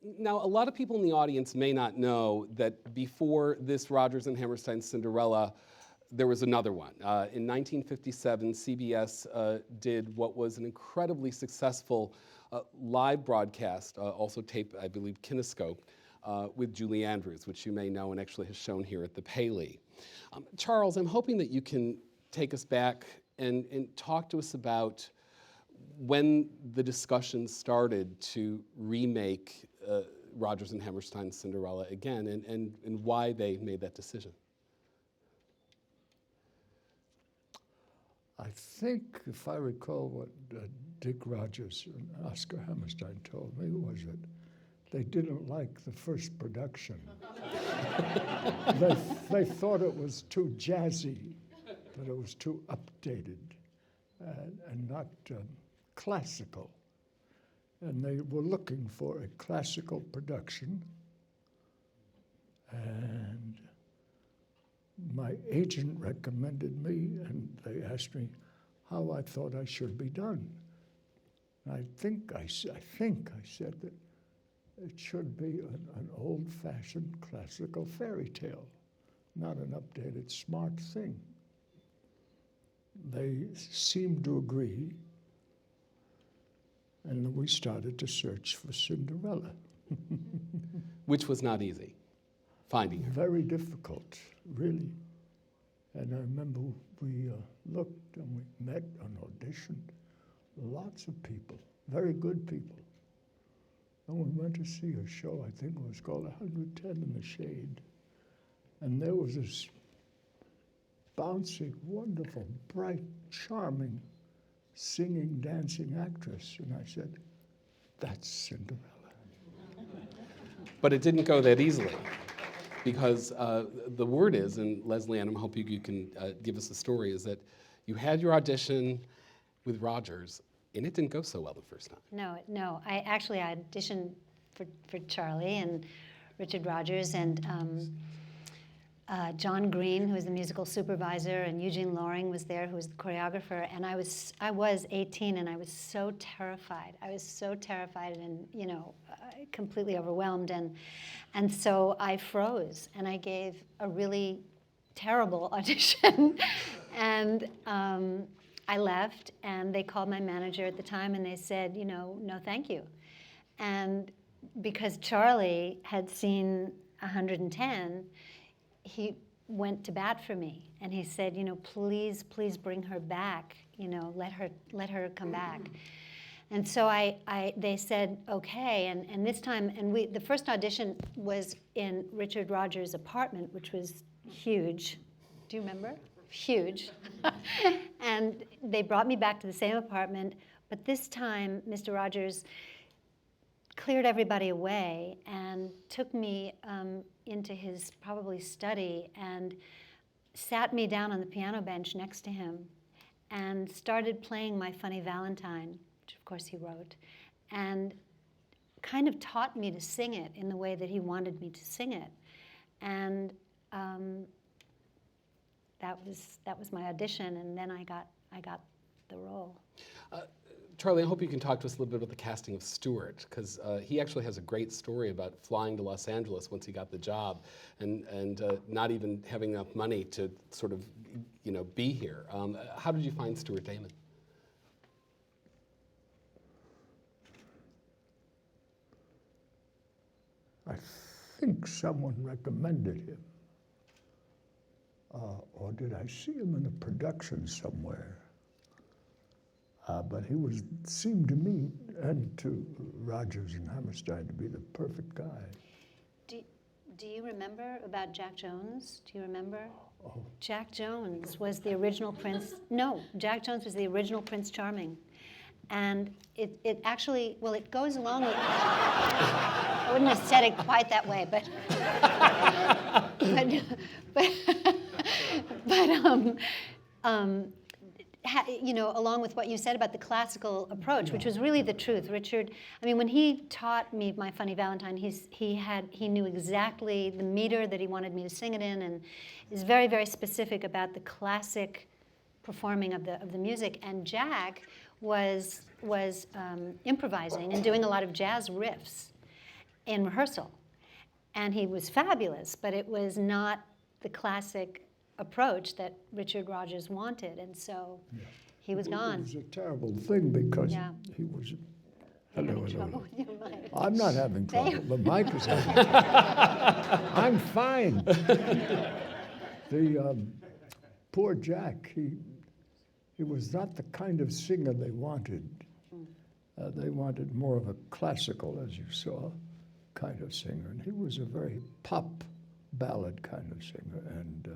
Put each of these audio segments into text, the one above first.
Now, a lot of people in the audience may not know that before this Rodgers and Hammerstein Cinderella, there was another one. In 1957, CBS did what was an incredibly successful live broadcast, also taped, I believe, Kinescope, with Julie Andrews, which you may know and actually has shown here at the Paley. Charles, I'm hoping that you can take us back and talk to us about when the discussion started to remake Rodgers and Hammerstein's Cinderella again, and why they made that decision. I think, if I recall what Dick Rodgers and Oscar Hammerstein told me, was that they didn't like the first production. They thought it was too jazzy, that it was too updated and not classical. And they were looking for a classical production. And my agent recommended me, and they asked me how I thought I should be done. And I think I said that it should be an old-fashioned classical fairy tale, not an updated smart thing. They seemed to agree, and we started to search for Cinderella. Which was not easy, finding her. Very difficult, really. And I remember we looked and we met and auditioned. Lots of people, very good people. And we went to see a show, I think it was called 110 in the Shade. And there was this bouncy, wonderful, bright, charming, singing, dancing actress. And I said, that's Cinderella. But it didn't go that easily, because the word is, and Lesley Ann, I'm hoping you can give us the story, is that you had your audition with Rodgers, and it didn't go so well the first time. No. I actually auditioned for Charlie and Richard Rodgers and John Green, who was the musical supervisor, and Eugene Loring was there, who was the choreographer. And I was 18, and I was so terrified. And completely overwhelmed. And so I froze, and I gave a really terrible audition. And I left, and they called my manager at the time, and they said, no, thank you. And because Charlie had seen 110, he went to bat for me, and he said, please bring her back. Let her come back. And so they said, okay, and this time, the first audition was in Richard Rodgers' apartment, which was huge. Do you remember? Huge. And they brought me back to the same apartment, but this time, Mr. Rodgers cleared everybody away and took me into his probably study and sat me down on the piano bench next to him and started playing My Funny Valentine, which of course he wrote, and kind of taught me to sing it in the way that he wanted me to sing it. And that was my audition, and then I got the role. Charlie, I hope you can talk to us a little bit about the casting of Stewart, because he actually has a great story about flying to Los Angeles once he got the job, and not even having enough money to sort of, be here. How did you find Stuart Damon? I think someone recommended him. Or did I see him in a production somewhere? But he seemed to me and to Rodgers and Hammerstein to be the perfect guy. Do you remember about Jack Jones? Do you remember? Oh. Jack Jones was the original Prince. No, Jack Jones was the original Prince Charming. And it actually, well, it goes along with, I wouldn't have said it quite that way, but along with what you said about the classical approach, which was really the truth. Richard, when he taught me My Funny Valentine, he knew exactly the meter that he wanted me to sing it in, and is very, very specific about the classic performing of the music. And Jack was improvising and doing a lot of jazz riffs. in rehearsal. And he was fabulous, but it was not the classic approach that Richard Rodgers wanted, and so he was gone. It was a terrible thing because Yeah. he was. Having Hello, trouble hello. with your mic. I'm not having They- trouble. The mic is having trouble. I'm fine. The poor Jack, he was not the kind of singer they wanted. They wanted more of a classical, as you saw, kind of singer. And he was a very pop ballad kind of singer. And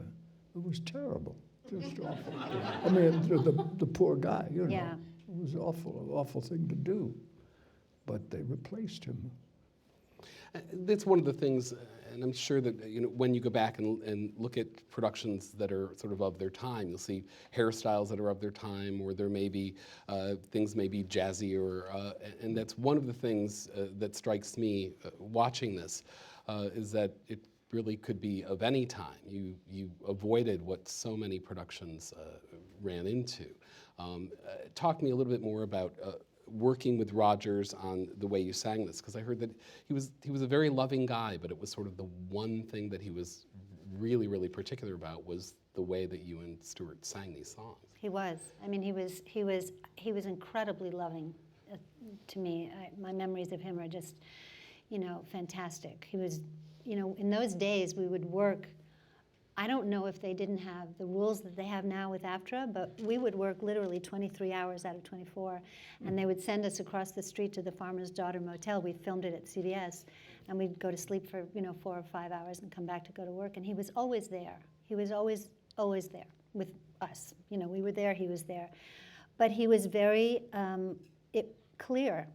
it was terrible, just awful. I mean, the poor guy, you know. Yeah. It was awful thing to do. But they replaced him. That's one of the things, and I'm sure that when you go back and look at productions that are sort of their time, you'll see hairstyles that are of their time, or there may be things maybe jazzy, and that's one of the things that strikes me watching this, is that it really could be of any time. You avoided what so many productions ran into. Talk to me a little bit more about working with Rodgers on the way you sang this, because I heard that he was a very loving guy, but it was sort of the one thing that he was really, really particular about was the way that you and Stewart sang these songs. He was. I mean, he was incredibly loving to me. My memories of him are just, fantastic. He was, in those days we would work. I don't know if they didn't have the rules that they have now with AFTRA, but we would work literally 23 hours out of 24, and they would send us across the street to the Farmer's Daughter Motel. We filmed it at CBS, and we'd go to sleep for 4 or 5 hours and come back to go to work, and he was always there. He was always there with us. We were there, he was there. But he was very clear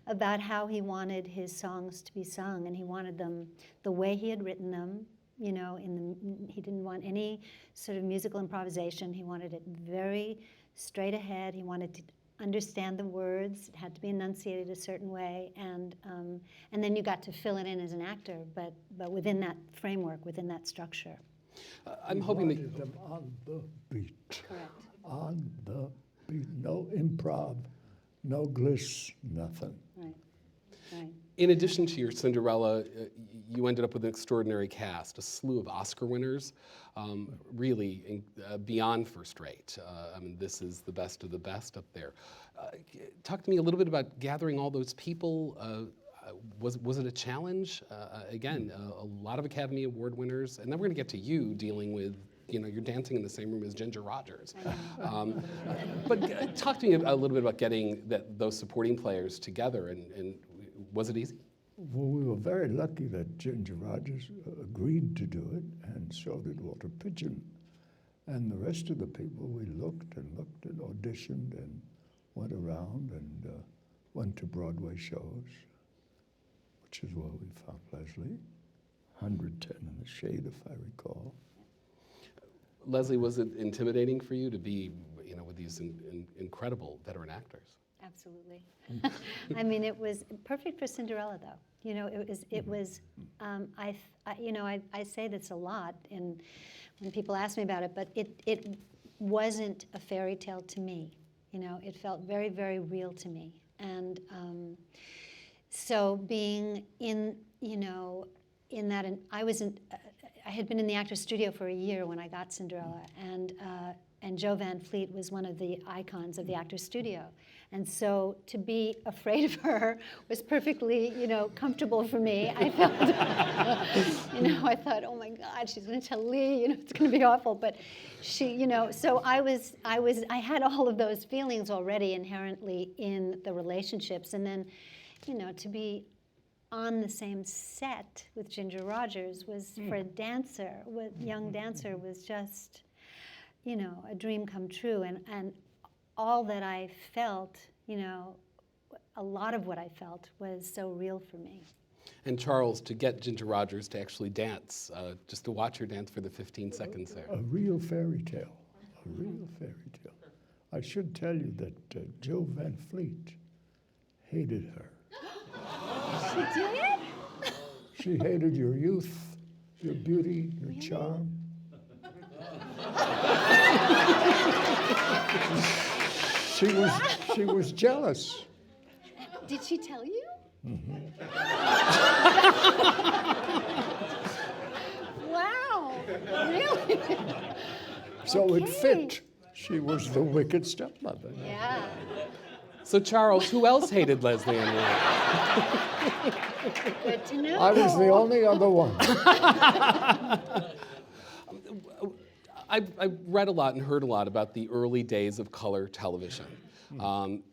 about how he wanted his songs to be sung, and he wanted them the way he had written them. He didn't want any sort of musical improvisation. He wanted it very straight ahead. He wanted to understand the words. It had to be enunciated a certain way, and then you got to fill it in as an actor, but within that framework, within that structure. I'm hoping that Wanted them on the beat. Correct. On the beat. No improv, no gliss, nothing. Right. Right. in addition to your Cinderella, you ended up with an extraordinary cast, a slew of Oscar winners, really beyond first rate. I mean, this is the best of the best up there. Talk to me a little bit about gathering all those people. Was it a challenge? Again, a lot of Academy Award winners, and then we're going to get to you dealing with, you're dancing in the same room as Ginger Rogers. But talk to me a little bit about getting those supporting players together, and was it easy? Well, we were very lucky that Ginger Rogers agreed to do it, and so did Walter Pidgeon. And the rest of the people, we looked and auditioned and went around and went to Broadway shows, which is where we found Lesley, 110 in the Shade, if I recall. Lesley, was it intimidating for you to be, with these incredible veteran actors? Absolutely. I mean, it was perfect for Cinderella, though. It was. I say this a lot, and when people ask me about it, but it wasn't a fairy tale to me. It felt very, very real to me, and so being in that, and I had been in the Actors Studio for a year when I got Cinderella, and Jo Van Fleet was one of the icons of the Actors Studio. And so to be afraid of her was perfectly, comfortable for me. I felt, I thought, oh my God, she's going to tell Lee, it's going to be awful. But she, so I had all of those feelings already inherently in the relationships. And then, to be on the same set with Ginger Rogers was, for a dancer, young dancer, was just, a dream come true. And all that I felt, a lot of what I felt was so real for me. And Charles, to get Ginger Rogers to actually dance, just to watch her dance for the 15 seconds there. A real fairy tale, a real fairy tale. I should tell you that Jo Van Fleet hated her. She did? She hated your youth, your beauty, your charm. She was jealous. Did she tell you? Mm-hmm. Really? So it Okay. fit. She was the wicked stepmother. Yeah. So Charles, who else hated Lesley Ann Warren? Good to know. I was the only other one. I read a lot and heard a lot about the early days of color television.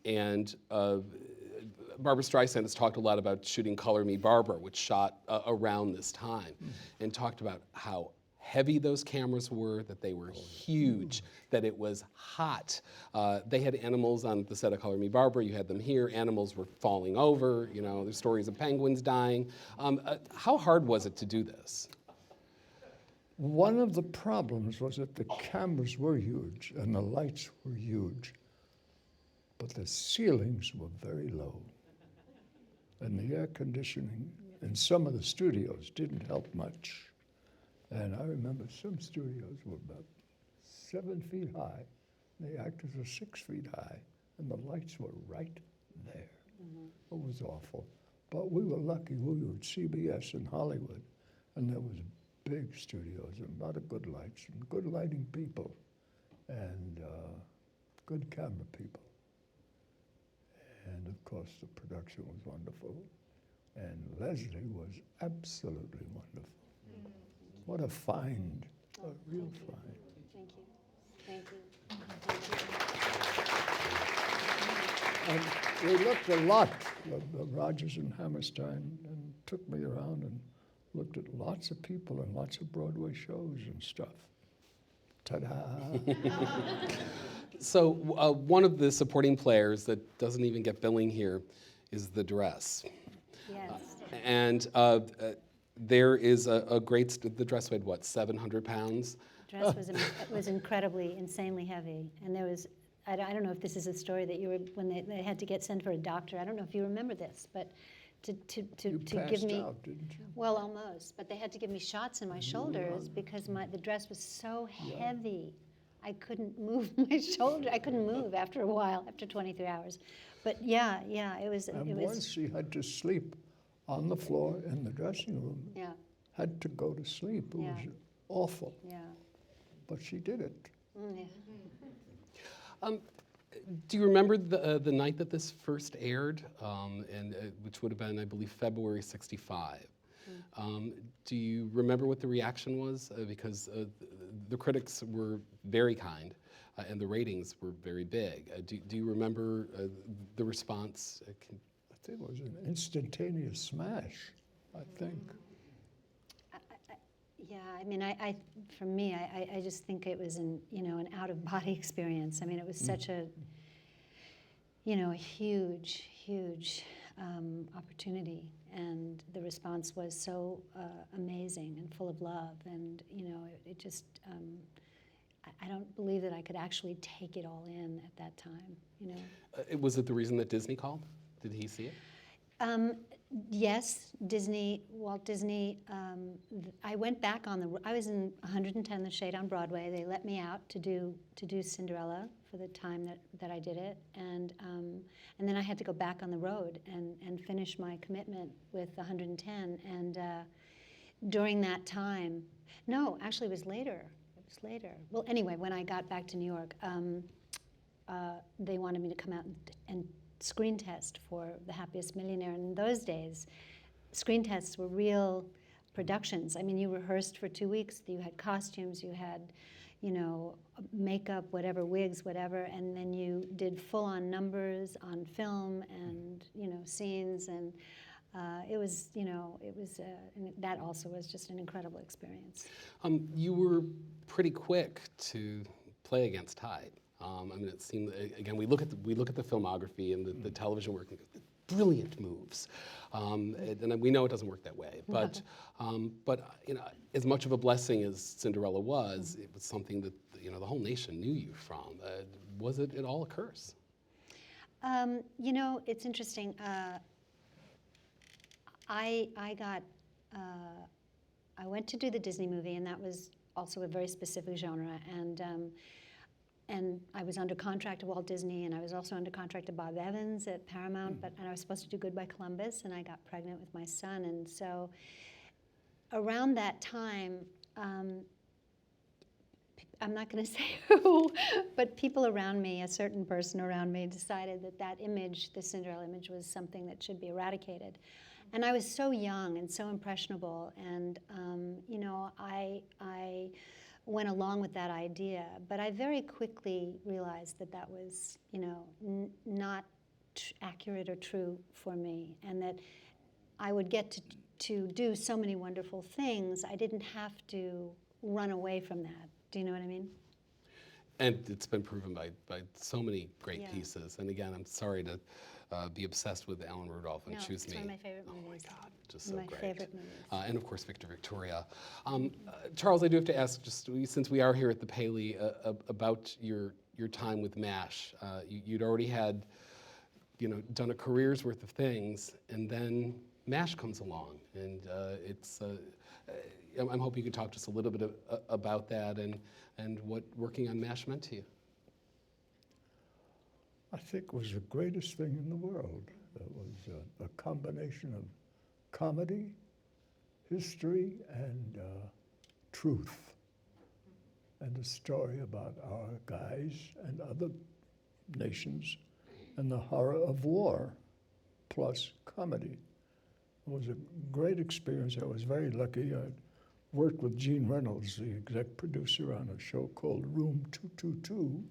And Barbra Streisand has talked a lot about shooting Color Me Barbara, which shot around this time, and talked about how heavy those cameras were, that they were huge, that it was hot. They had animals on the set of Color Me Barbara. You had them here. Animals were falling over. You know, there's stories of penguins dying. How hard was it to do this? One of the problems was that the cameras were huge and the lights were huge, but the ceilings were very low. And the air conditioning in some of the studios didn't help much. And I remember some studios were about 7 feet high. The actors were 6 feet high, and the lights were right there. It was awful. But we were lucky. We were at CBS in Hollywood, and there was big studios and a lot of good lights and good lighting people and good camera people. And of course, the production was wonderful. And Lesley was absolutely wonderful. What a find, a real find. Thank you. Thank you. And we looked a lot at Rodgers and Hammerstein and took me around and looked at lots of people and lots of Broadway shows and stuff. Ta-da! So one of the supporting players that doesn't even get billing here is the dress. Yes. And there is a great, the dress weighed what, 700 pounds? The dress was incredibly, insanely heavy. And there was, I don't know if this is a story that you were, when they had to sent for a doctor, I don't know if you remember this, but to You give passed me, out, didn't you? well, almost, but they had to give me shots in my shoulders because the dress was so heavy. I couldn't move my shoulder. I couldn't move after a while, after 23 hours. But yeah, it was. And it once was. she had to sleep on the floor in the dressing room, Yeah, had to go to sleep. It Yeah. was awful, yeah. but she did it. Yeah. Do you remember the night that this first aired, and which would have been, I believe, February '65? Do you remember what the reaction was? Because the critics were very kind, and the ratings were very big. Do you remember the response? I think it was an instantaneous smash, I think. Yeah, I mean, for me, I just think it was an out-of-body experience. I mean, it was such a huge opportunity, and the response was so amazing and full of love, and it just, I don't believe that I could actually take it all in at that time, Was it the reason that Disney called? Did he see it? Yes, Walt Disney. I went back I was in 110 The Shade on Broadway. They let me out to do Cinderella for the time that I did it, and then I had to go back on the road and finish my commitment with 110. And during that time, no, actually it was later. It was later. Well, anyway, when I got back to New York, they wanted me to come out and screen test for The Happiest, Millionaire. And in those days, screen tests were real productions. I mean, you rehearsed for 2 weeks. You had costumes, you had, makeup, whatever, wigs, whatever, and then you did full-on numbers on film and, scenes. And it was, and that also was just an incredible experience. You were pretty quick to play against Tide. I mean, it seemed, again, we look at the filmography and the television work, brilliant moves, and we know it doesn't work that way. But as much of a blessing as Cinderella was, it was something that the whole nation knew you from. Was it at all a curse? It's interesting. I went to do the Disney movie, and that was also a very specific genre, and I was under contract to Walt Disney, and I was also under contract to Bob Evans at Paramount, and I was supposed to do Goodbye Columbus, and I got pregnant with my son. And so around that time, I'm not going to say who, but people around me, a certain person around me, decided that that image, the Cinderella image, was something that should be eradicated. And I was so young and so impressionable, and you know, I went along with that idea. But I very quickly realized that that was, you know, not accurate or true for me, and that I would get to do so many wonderful things. I didn't have to run away from that. Do you know what I mean? And it's been proven by so many great Yeah. pieces. And again, I'm sorry to be obsessed with Ellen Rudolph and No, choose it's me. one of my favorite Oh movies. my God, just so My great. favorite movies. And of course, Victor Victoria. Charles, I do have to ask, just since we are here at the Paley, about your time with MASH. You'd already had, you know, done a career's worth of things, and then MASH comes along, and I'm hoping you can talk to us a little bit about that and what working on MASH meant to you. I think it was the greatest thing in the world. It was a combination of comedy, history, and truth, and a story about our guys and other nations and the horror of war, plus comedy. It was a great experience. I was very lucky. I worked with Gene Reynolds, the exec producer, on a show called Room 222.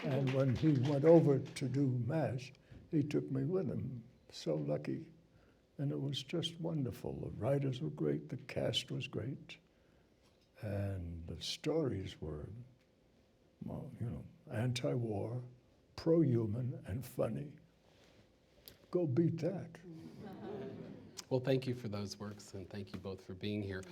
And when he went over to do MASH, he took me with him. So lucky. And it was just wonderful. The writers were great, the cast was great, and the stories were, well, you know, anti-war, pro-human, and funny. Go beat that. Well, thank you for those works, and thank you both for being here.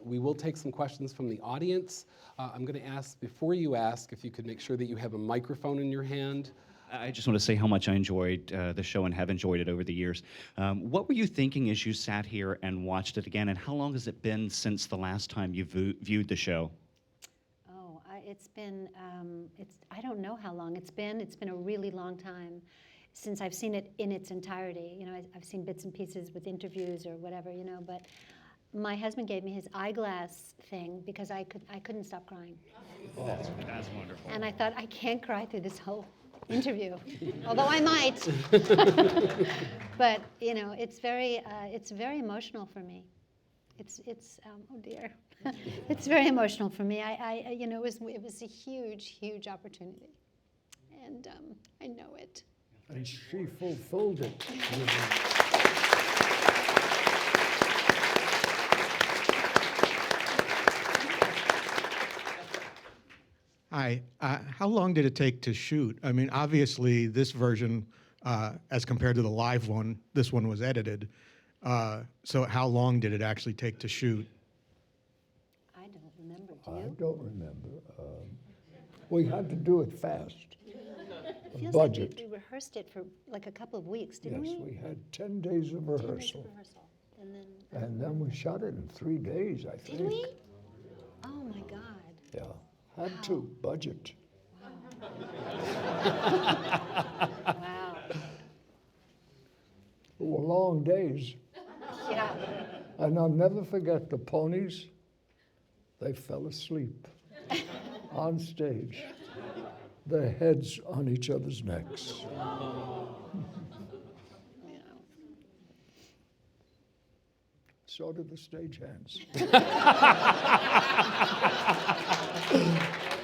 We will take some questions from the audience. I'm going to ask, before you ask, if you could make sure that you have a microphone in your hand. I just want to say how much I enjoyed the show and have enjoyed it over the years. What were you thinking as you sat here and watched it again, and how long has it been since the last time you viewed the show? Oh, it's been, I don't know how long it's been. It's been a really long time since I've seen it in its entirety. You know, I've seen bits and pieces with interviews or whatever, you know, but my husband gave me his eyeglass thing because I couldn't stop crying. Oh, that's wonderful. And I thought, I can't cry through this whole interview, although I might. But, you know, it's very emotional for me. It's oh dear. It's very emotional for me. I you know, it was a huge opportunity. And I know it. And she fulfilled it. Hi. How long did it take to shoot? I mean, obviously, this version, as compared to the live one, this one was edited. So how long did it actually take to shoot? I don't remember, do I you? don't remember. We had to do it fast. It feels budget. like we rehearsed it for like a couple of weeks, didn't Yes, we? we had 10 days of 10 days of rehearsal. rehearsal. And And then we shot it in 3 days, I think. did we? Oh my God. Yeah, had to, budget. Wow. It were long days. Yeah. And I'll never forget the ponies. They fell asleep on stage, their heads on each other's necks. So did the stagehands.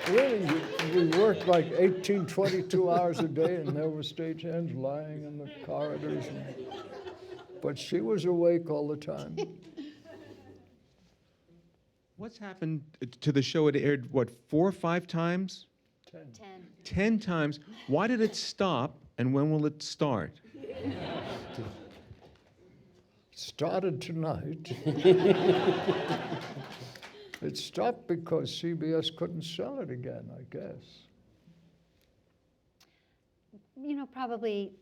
Really, we worked like 18, 22 hours a day, and there were stagehands lying in the corridors. But she was awake all the time. What's happened to the show? It aired, what, 4 or 5 times? 10. 10 times. Why did it stop, and when will it start? Started tonight. It stopped because CBS couldn't sell it again, I guess. You know, probably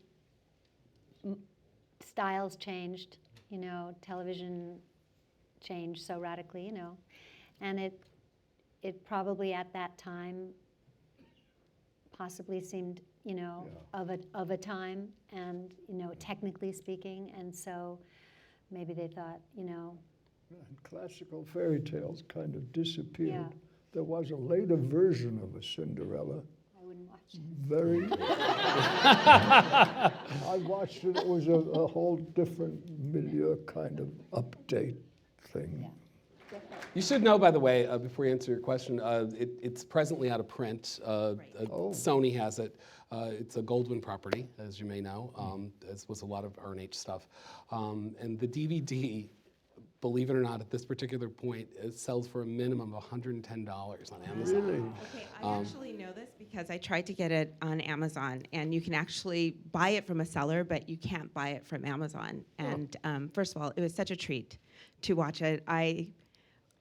styles changed, you know, television changed so radically, you know, and it probably at that time possibly seemed, you know, of a time, and, you know, technically speaking, and so maybe they thought, you know, And classical fairy tales kind of disappeared. Yeah. There was a later version of a Cinderella. I wouldn't watch it. Very. I watched it. It was a whole different milieu kind of update thing. You should know, by the way, before you answer your question, it's presently out of print. Sony has it. It's a Goldwyn property, as you may know, as was a lot of R&H stuff. And the DVD, believe it or not, at this particular point, it sells for a minimum of $110 on Amazon. Really? Okay, I actually know this because I tried to get it on Amazon, and you can actually buy it from a seller, but you can't buy it from Amazon. And first of all, it was such a treat to watch it.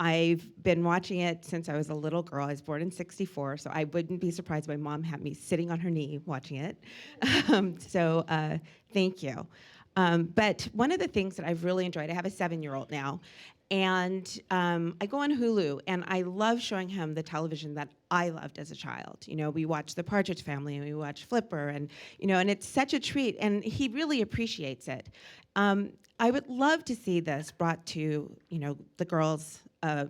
I've been watching it since I was a little girl. I was born in '64, so I wouldn't be surprised my mom had me sitting on her knee watching it. So thank you. But one of the things that I've really enjoyed, I have a 7-year-old now, and I go on Hulu, and I love showing him the television that I loved as a child. You know, we watch The Partridge Family, and we watch Flipper, and you know, and it's such a treat, and he really appreciates it. I would love to see this brought to, you know, the girls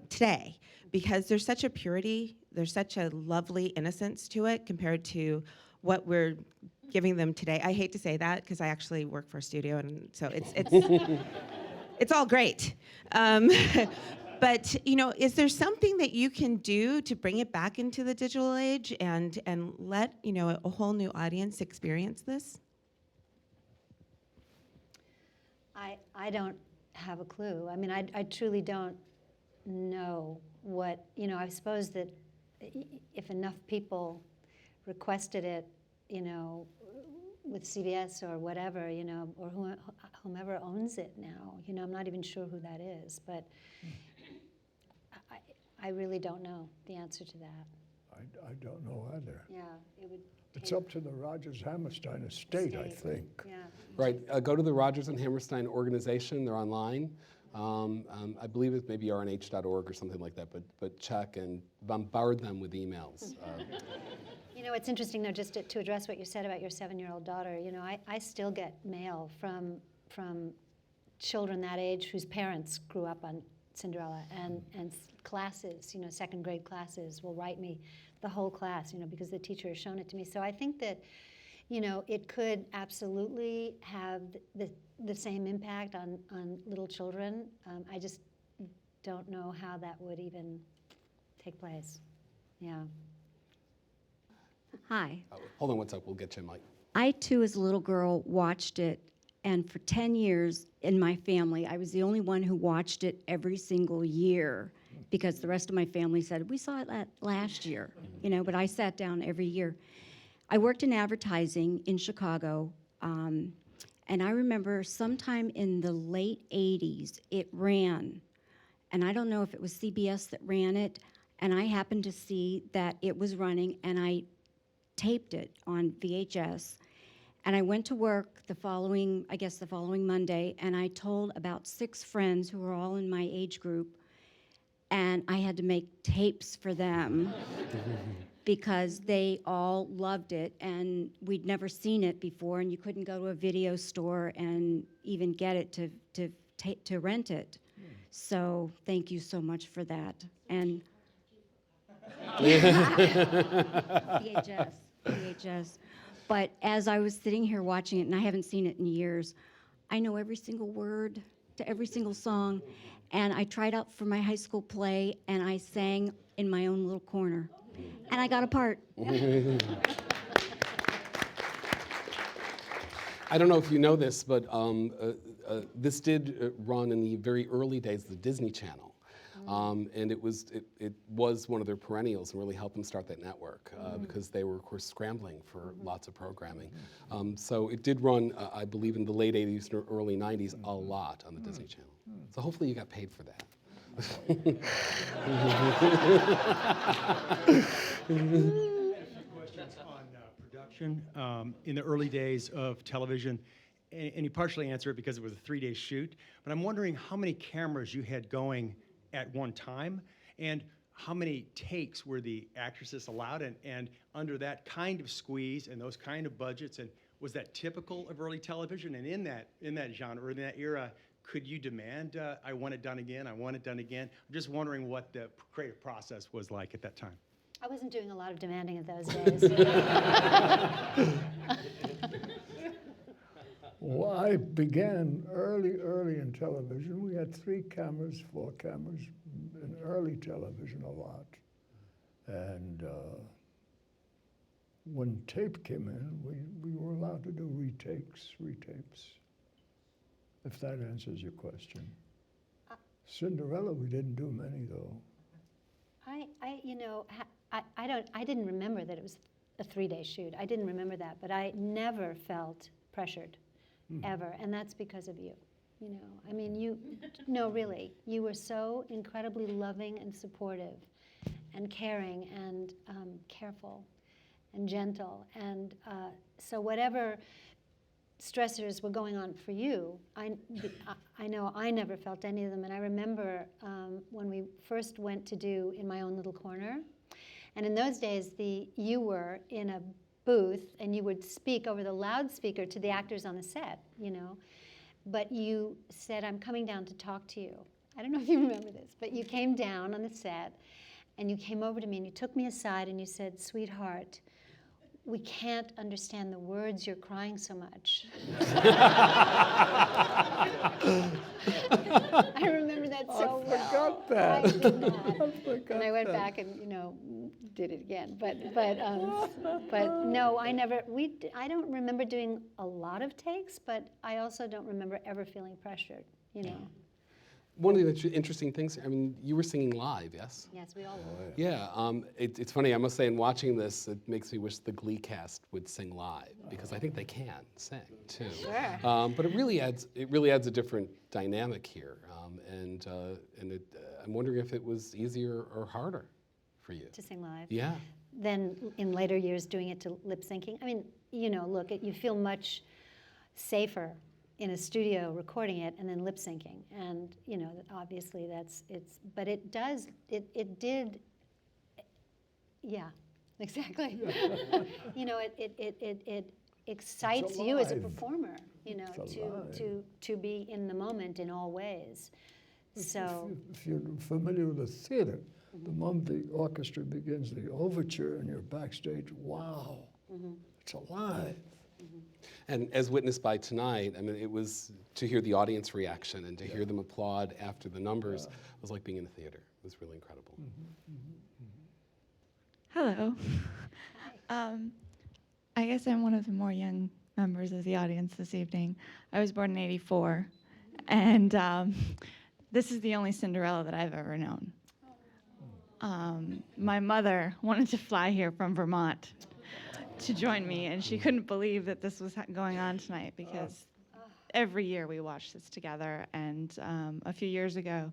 today, because there's such a purity, there's such a lovely innocence to it compared to what we're giving them today. I hate to say that because I actually work for a studio, and so it's it's all great. But you know, is there something that you can do to bring it back into the digital age and let, you know, a whole new audience experience this? I don't have a clue. I mean, I truly don't know what, you know, I suppose that if enough people requested it, you know, with CBS or whatever, you know, or whomever owns it now, you know, I'm not even sure who that is, but I really don't know the answer to that. I don't know either. Yeah, it would. It's up to the Rogers Hammerstein estate, I think. Yeah. Right, go to the Rogers and Hammerstein organization. They're online. I believe it's maybe rnh.org or something like that, but check and bombard them with emails. You know, it's interesting, though, just to address what you said about your 7-year-old daughter. You know, I still get mail from children that age whose parents grew up on Cinderella, and classes, you know, second grade classes will write me, the whole class, you know, because the teacher has shown it to me. So I think that, you know, it could absolutely have the same impact on little children. I just don't know how that would even take place. Yeah. Hi. Hold on one sec, we'll get you a mic. I, too, as a little girl, watched it, and for 10 years in my family, I was the only one who watched it every single year because the rest of my family said, we saw it last year, you know, but I sat down every year. I worked in advertising in Chicago, and I remember sometime in the late 80s, it ran, and I don't know if it was CBS that ran it, and I happened to see that it was running, and I taped it on VHS, and I went to work the following Monday, and I told about 6 friends who were all in my age group, and I had to make tapes for them because they all loved it, and we'd never seen it before, and you couldn't go to a video store and even get it to rent it. So thank you so much for that. And VHS. But as I was sitting here watching it, and I haven't seen it in years, I know every single word to every single song. And I tried out for my high school play, and I sang in my own little corner. And I got a part. I don't know if you know this, but this did run in the very early days of the Disney Channel. And it was one of their perennials and really helped them start that network because they were, of course, scrambling for lots of programming. So it did run, I believe, in the late 80s and early 90s a lot on the Disney Channel. So hopefully you got paid for that. Questions on production in the early days of television, and you partially answer it because it was a 3-day shoot, but I'm wondering how many cameras you had going at one time, and how many takes were the actresses allowed, and under that kind of squeeze and those kind of budgets, and was that typical of early television? And in that genre, or in that era, could you demand, I want it done again, I want it done again? I'm just wondering what the creative process was like at that time. I wasn't doing a lot of demanding of those days. Well, I began early in television. We had 3 cameras, 4 cameras in early television a lot. And when tape came in, we were allowed to do retapes, if that answers your question. Cinderella, we didn't do many, though. I didn't remember that it was a 3-day shoot. I didn't remember that, but I never felt pressured, ever, and that's because of you. I mean, no, really, you were so incredibly loving and supportive, and caring, and careful, and gentle, and so whatever stressors were going on for you, I know I never felt any of them. And I remember when we first went to do In My Own Little Corner, and in those days you were in a booth and you would speak over the loudspeaker to the actors on the set, but you said, "I'm coming down to talk to you." I don't know if you remember this, but you came down on the set and you came over to me and you took me aside and you said, "Sweetheart, we can't understand the words, you're crying so much." I remember that so well. I forgot that. I did not. I forgot And I went that. back and, did it again. But no, I don't remember doing a lot of takes, but I also don't remember ever feeling pressured, One of the interesting things, I mean, you were singing live, yes? Yes, we all were. Yeah, it's funny, I must say, in watching this, it makes me wish the Glee cast would sing live, because I think they can sing, too. Sure. But it really adds a different dynamic here, I'm wondering if it was easier or harder for you. To sing live. Yeah. Then in later years doing it to lip syncing. I mean, look, you feel much safer in a studio recording it and then lip syncing, and obviously but it did, yeah, exactly. It excites you as a alive. performer, It's alive. to be in the moment in all ways. So If you're familiar with the theater, the moment the orchestra begins the overture and you're backstage, wow, it's alive. And as witnessed by tonight, I mean, it was to hear the audience reaction and to hear them applaud after the numbers was like being in a theater. It was really incredible. Hello. I guess I'm one of the more young members of the audience this evening. I was born in '84, and this is the only Cinderella that I've ever known. My mother wanted to fly here from Vermont to join me, and she couldn't believe that this was going on tonight, because every year we watch this together. And a few years ago,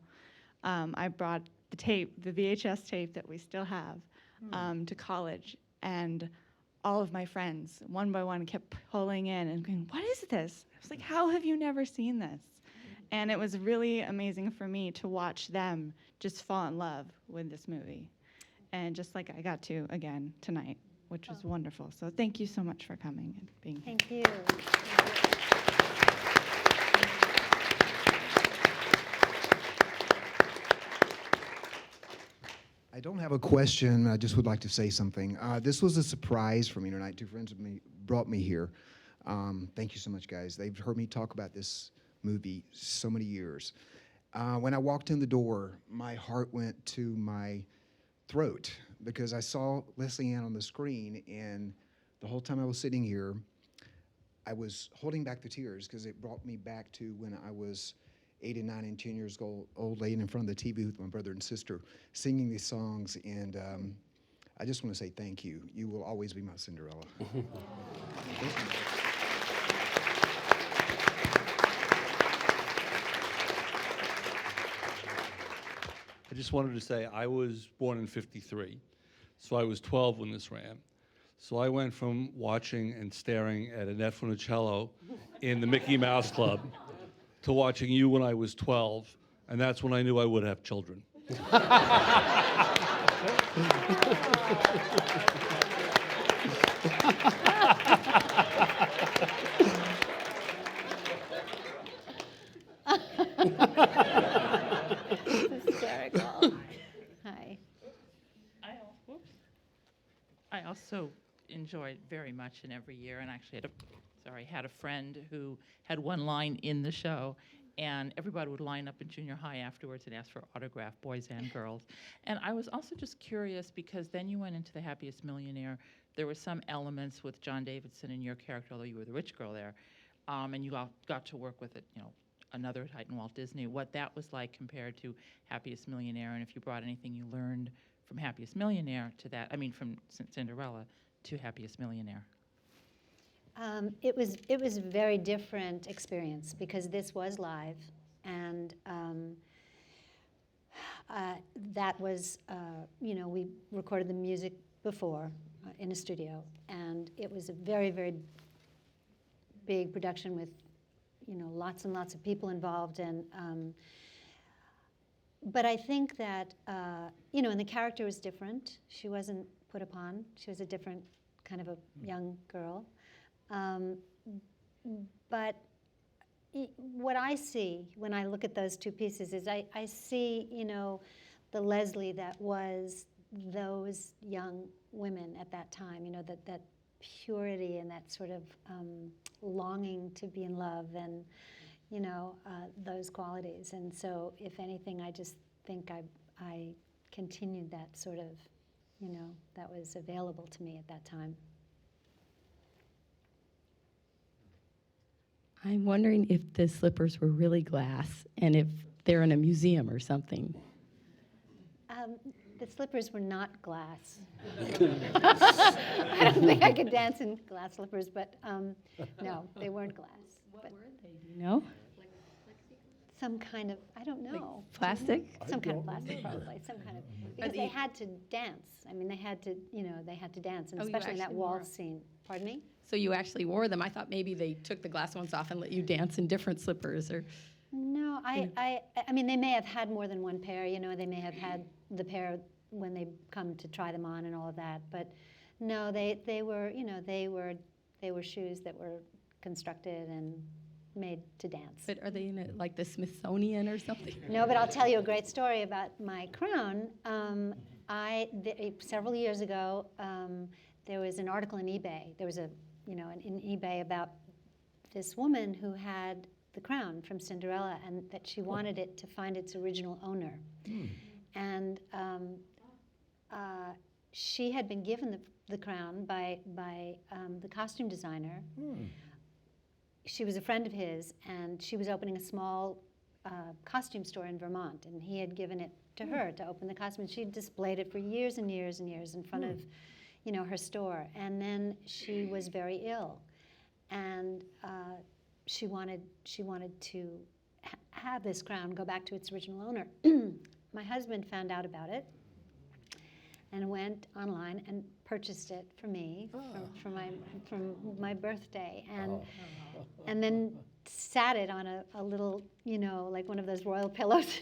I brought the VHS tape that we still have, to college, and all of my friends, one by one, kept pulling in and going, "What is this?" I was like, "How have you never seen this?" And it was really amazing for me to watch them just fall in love with this movie, and just like I got to again tonight, which was wonderful. So thank you so much for coming and being here. thank you. I don't have a question. I just would like to say something. This was a surprise for me tonight. 2 friends of me brought me here. Thank you so much, guys. They've heard me talk about this movie so many years. When I walked in the door, my heart went to my throat because I saw Lesley Ann on the screen, and the whole time I was sitting here, I was holding back the tears because it brought me back to when I was 8 and 9 and 10 years old, laying in front of the TV with my brother and sister, singing these songs. And I just want to say thank you. You will always be my Cinderella. I just wanted to say I was born in '53, so I was 12 when this ran. So I went from watching and staring at Annette Funicello in the Mickey Mouse Club to watching you when I was 12, and that's when I knew I would have children. I also enjoyed very much in every year, and actually had a friend who had one line in the show, and everybody would line up in junior high afterwards and ask for autograph, boys and girls. And I was also just curious, because then you went into The Happiest Millionaire. There were some elements with John Davidson and your character, although you were the rich girl there, and you got to work with another Titan, Walt Disney, what that was like compared to Happiest Millionaire, and if you brought anything you learned from Happiest Millionaire to that, from Cinderella to Happiest Millionaire. It was a very different experience because this was live, and that was we recorded the music before in a studio, and it was a very, very big production with lots and lots of people involved, and but I think that and the character was different. She wasn't put upon. She was a different kind of a young girl. But what I see when I look at those two pieces is I see, the Lesley that was those young women at that time, that purity and that sort of longing to be in love and, those qualities. And so, if anything, I just think I continued that sort of, that was available to me at that time. I'm wondering if the slippers were really glass and if they're in a museum or something. The slippers were not glass. I don't think I could dance in glass slippers, but no, they weren't glass. What were they? Do you know? Some kind of, I don't know. Plastic? Some kind of plastic, probably. Some kind of, because they had to dance. They had to, they had to dance, and Oh, you especially in that actually wall wore 'em. scene. Pardon me? So you actually wore them. I thought maybe they took the glass ones off and let you dance in different slippers, or. No, I mean, they may have had more than one pair. They may have had the pair when they come to try them on and all of that. But no, they were, they were shoes that were constructed and made to dance. But are they in like the Smithsonian or something? No, but I'll tell you a great story about my crown. Several years ago, there was an article in eBay. There was in eBay about this woman who had the crown from Cinderella, and that she wanted it to find its original owner. And she had been given the crown by the costume designer. She was a friend of his, and she was opening a small costume store in Vermont, and he had given it to her to open the costume. And she displayed it for years and years and years in front of, her store. And then she was very ill, and she wanted to have this crown go back to its original owner. My husband found out about it and went online and purchased it for me from my birthday, and then sat it on a little, like one of those royal pillows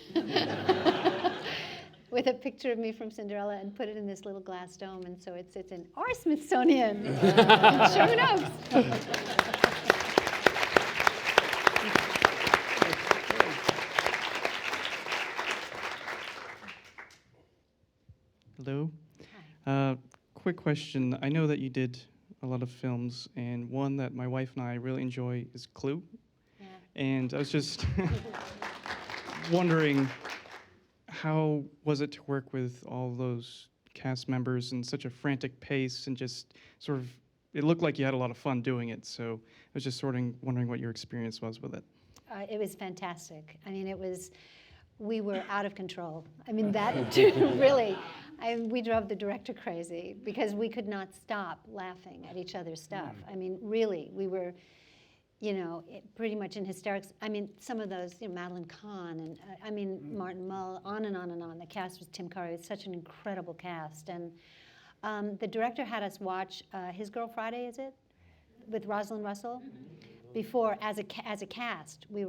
with a picture of me from Cinderella, and put it in this little glass dome, and so it's in our Smithsonian in Sherman Oaks. Hello. Quick question. I know that you did a lot of films, and one that my wife and I really enjoy is Clue. Yeah. And I was just wondering, how was it to work with all those cast members in such a frantic pace, and just sort of, it looked like you had a lot of fun doing it, so I was just wondering what your experience was with it. It was fantastic. We were out of control. That too, really. We drove the director crazy because we could not stop laughing at each other's stuff. Really, we were, pretty much in hysterics. Some of those, Madeline Kahn and Martin Mull, on and on and on. The cast was Tim Curry. It's such an incredible cast. And the director had us watch His Girl Friday, is it? With Rosalind Russell. Before, as a cast, we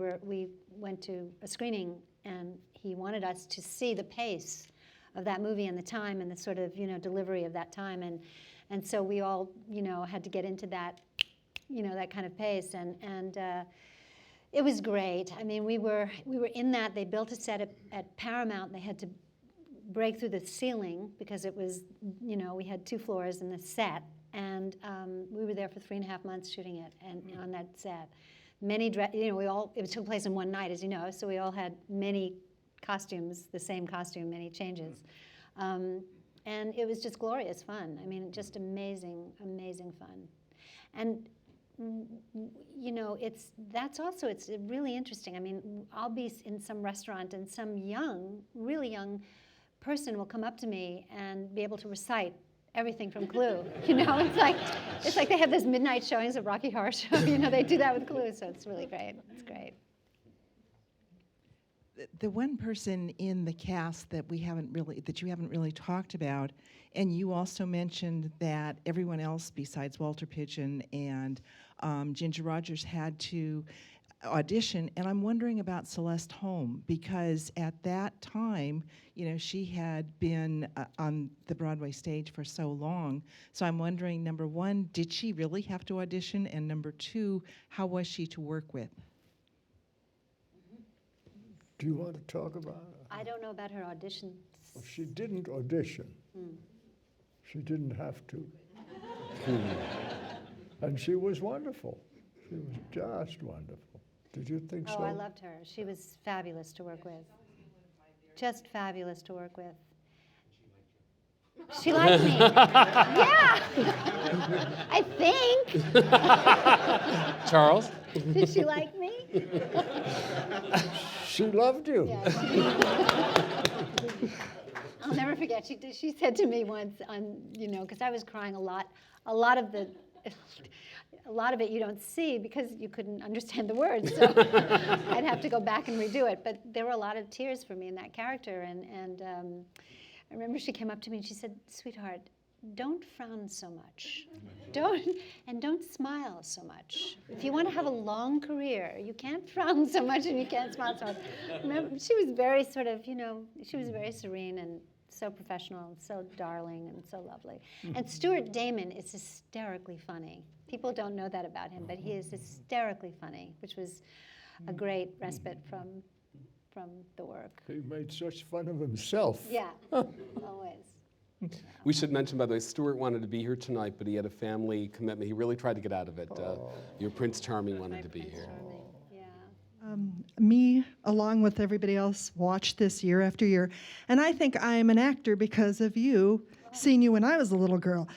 went to a screening, and he wanted us to see the pace of that movie and the time and the sort of delivery of that time, and so we all had to get into that that kind of pace, and it was great. We were in that. They built a set at Paramount. They had to break through the ceiling because it was, you know, we had 2 floors in the set, and we were there for 3.5 months shooting it, and on that set. Many, you know, it took place in one night, as you know, so we all had many costumes, the same costume, many changes. And it was just glorious fun. I mean, just amazing, amazing fun. And you know, it's really interesting. I mean, I'll be in some restaurant and some young, really young person will come up to me and be able to recite everything from Clue. You know, it's like they have those midnight showings of Rocky Horror Show. You know, they do that with Clue, so it's really great. It's great. The one person in the cast that you haven't really talked about, and you also mentioned that everyone else besides Walter Pidgeon and Ginger Rogers had to audition, and I'm wondering about Celeste Holm, because at that time, you know, she had been on the Broadway stage for so long. So I'm wondering, number one, did she really have to audition? And number two, how was she to work with? Do you want to talk about it? I don't know about her auditions. Well, she didn't audition. She didn't have to. And she was wonderful. She was just wonderful. Did you think so? Oh, I loved her. She was fabulous to work with. Just fabulous to work with. She liked me. Yeah. I think. Charles? Did she like me? She loved you. Yeah. I'll never forget. She said to me once, you know, because I was crying a lot of it you don't see because you couldn't understand the words. So I'd have to go back and redo it. But there were a lot of tears for me in that character. And I remember she came up to me and she said, "Sweetheart, don't frown so much. Don't smile so much. If you want to have a long career, you can't frown so much and you can't smile so much." Remember, she was very sort of, you know, she was very serene and so professional and so darling and so lovely. And Stuart Damon is hysterically funny. People don't know that about him, but he is hysterically funny, which was a great respite from the work. He made such fun of himself. Yeah, always. We should mention, by the way, Stuart wanted to be here tonight, but he had a family commitment. He really tried to get out of it. Your Prince Charming wanted to be here. Me, along with everybody else, watched this year after year. And I think I am an actor because of you, seeing you when I was a little girl.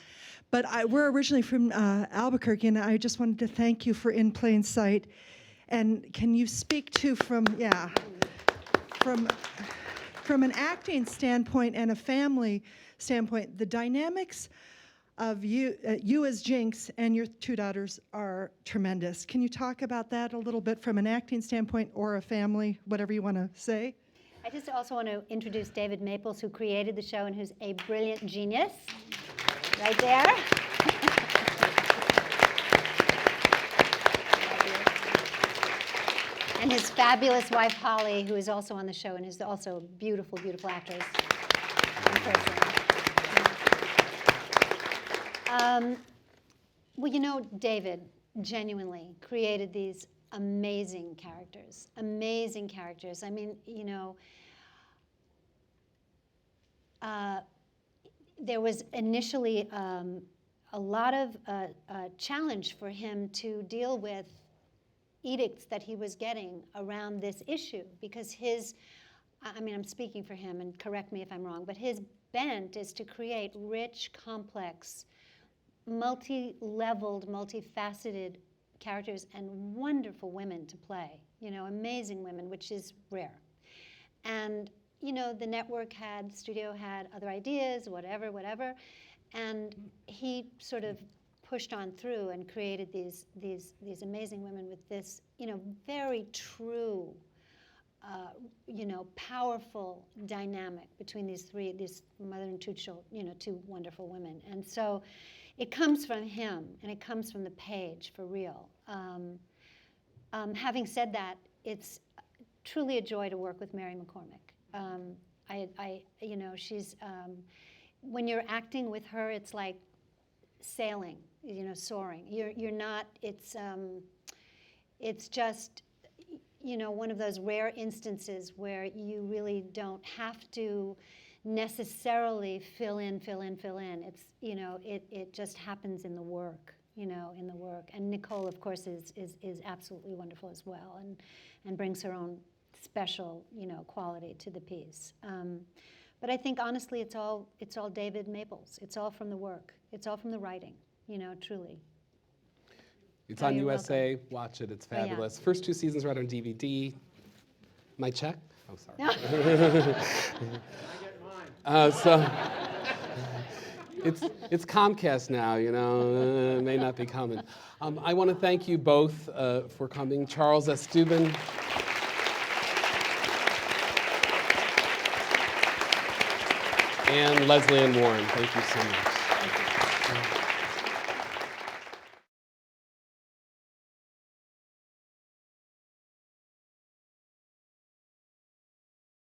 But we're originally from Albuquerque, and I just wanted to thank you for In Plain Sight. And can you speak to, from an acting standpoint and a family standpoint, the dynamics of you as Jinx and your 2 daughters are tremendous. Can you talk about that a little bit from an acting standpoint or a family, whatever you want to say? I just also want to introduce David Maples, who created the show and who's a brilliant genius. Right there. And his fabulous wife, Holly, who is also on the show and is also a beautiful, beautiful actress in person. Well, you know, David genuinely created these amazing characters. Amazing characters. I mean, you know, there was initially a lot of challenge for him to deal with edicts that he was getting around this issue, because I mean, I'm speaking for him, and correct me if I'm wrong, but his bent is to create rich, complex, multi-leveled, multifaceted characters and wonderful women to play, you know, amazing women, which is rare. And, you know, the studio had other ideas, whatever, and he sort of pushed on through and created these amazing women with this, you know, very true, you know, powerful dynamic between this mother and 2 children, you know, 2 wonderful women. And so it comes from him, and it comes from the page, for real. Having said that, it's truly a joy to work with Mary McCormack. You know, she's, when you're acting with her, it's like sailing, you know, soaring. You're not, it's just, you know, one of those rare instances where you really don't have to necessarily fill in. It's, you know, it just happens in the work, you know, in the work. And Nicole, of course, is absolutely wonderful as well, and brings her own special, you know, quality to the piece. But I think honestly, it's all David Maples. It's all from the work. It's all from the writing, you know, truly. It's Oh, on you're USA. Watch it. It's Oh, yeah. fabulous. First 2 seasons are out on DVD. My check? Oh, sorry. So it's Comcast now, you know. May not be coming. I want to thank you both for coming. Charles S. Dubin. And Lesley Ann Warren. Thank you so much.